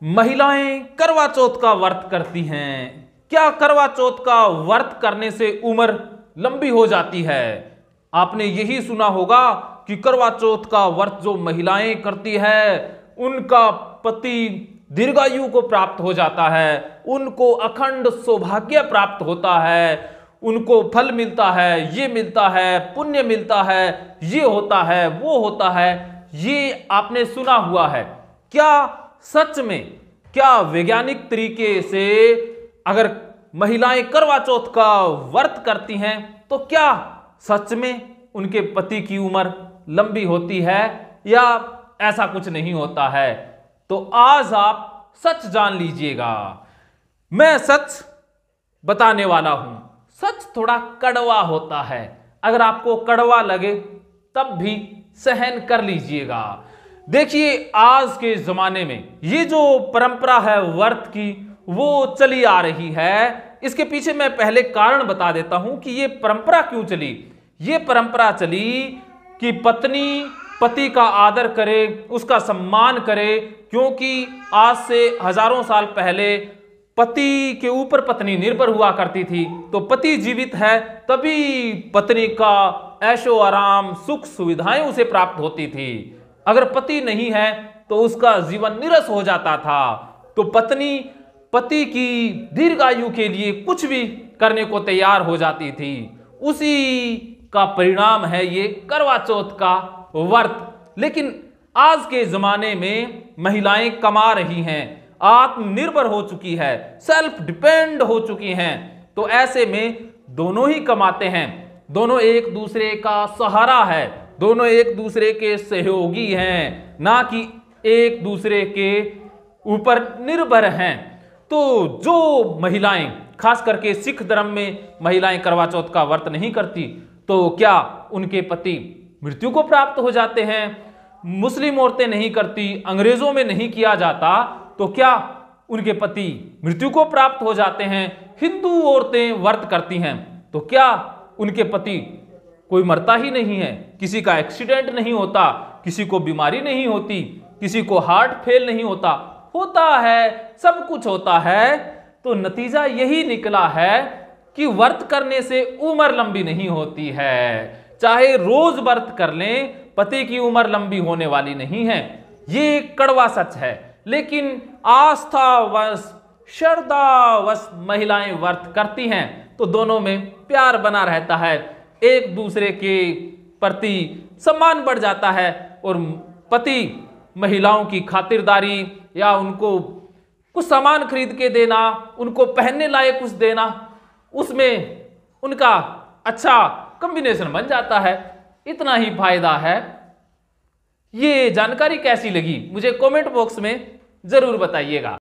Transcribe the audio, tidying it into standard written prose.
महिलाएं करवा चौथ का व्रत करती हैं। क्या करवा चौथ का व्रत करने से उम्र लंबी हो जाती है? आपने यही सुना होगा कि करवा चौथ का व्रत जो महिलाएं करती है उनका पति दीर्घायु को प्राप्त हो जाता है, उनको अखंड सौभाग्य प्राप्त होता है, उनको फल मिलता है, ये मिलता है, पुण्य मिलता है, ये होता है, वो होता है। ये आपने सुना हुआ है। क्या सच में, क्या वैज्ञानिक तरीके से अगर महिलाएं करवा चौथ का व्रत करती हैं तो क्या सच में उनके पति की उम्र लंबी होती है या ऐसा कुछ नहीं होता है? तो आज आप सच जान लीजिएगा। मैं सच बताने वाला हूं। सच थोड़ा कड़वा होता है, अगर आपको कड़वा लगे तब भी सहन कर लीजिएगा। देखिए, आज के जमाने में ये जो परंपरा है व्रत की वो चली आ रही है। इसके पीछे मैं पहले कारण बता देता हूं कि ये परंपरा क्यों चली। ये परंपरा चली कि पत्नी पति का आदर करे, उसका सम्मान करे, क्योंकि आज से हजारों साल पहले पति के ऊपर पत्नी निर्भर हुआ करती थी। तो पति जीवित है तभी पत्नी का ऐशो आराम, सुख सुविधाएं उसे प्राप्त होती थी। अगर पति नहीं है तो उसका जीवन नीरस हो जाता था। तो पत्नी पति की दीर्घायु के लिए कुछ भी करने को तैयार हो जाती थी। उसी का परिणाम है ये करवा चौथ का व्रत। लेकिन आज के जमाने में महिलाएं कमा रही हैं, आत्मनिर्भर हो चुकी है, सेल्फ डिपेंड हो चुकी हैं। तो ऐसे में दोनों ही कमाते हैं, दोनों एक दूसरे का सहारा है, दोनों एक दूसरे के सहयोगी हैं, ना कि एक दूसरे के ऊपर निर्भर हैं। तो जो महिलाएं, खास करके सिख धर्म में महिलाएं करवा चौथ का व्रत नहीं करती तो क्या उनके पति मृत्यु को प्राप्त हो जाते हैं? मुस्लिम औरतें नहीं करती, अंग्रेजों में नहीं किया जाता तो क्या उनके पति मृत्यु को प्राप्त हो जाते हैं? हिंदू औरतें व्रत करती हैं तो क्या उनके पति कोई मरता ही नहीं है, किसी का एक्सीडेंट नहीं होता, किसी को बीमारी नहीं होती, किसी को हार्ट फेल नहीं होता? होता है, सब कुछ होता है। तो नतीजा यही निकला है कि व्रत करने से उम्र लंबी नहीं होती है। चाहे रोज व्रत कर लें, पति की उम्र लंबी होने वाली नहीं है। ये कड़वा सच है। लेकिन आस्थावश, श्रद्धावश महिलाएं व्रत करती हैं तो दोनों में प्यार बना रहता है, एक दूसरे के प्रति सम्मान बढ़ जाता है और पति महिलाओं की खातिरदारी या उनको कुछ सामान खरीद के देना, उनको पहनने लायक कुछ देना, उसमें उनका अच्छा कॉम्बिनेशन बन जाता है। इतना ही फायदा है। ये जानकारी कैसी लगी मुझे कमेंट बॉक्स में जरूर बताइएगा।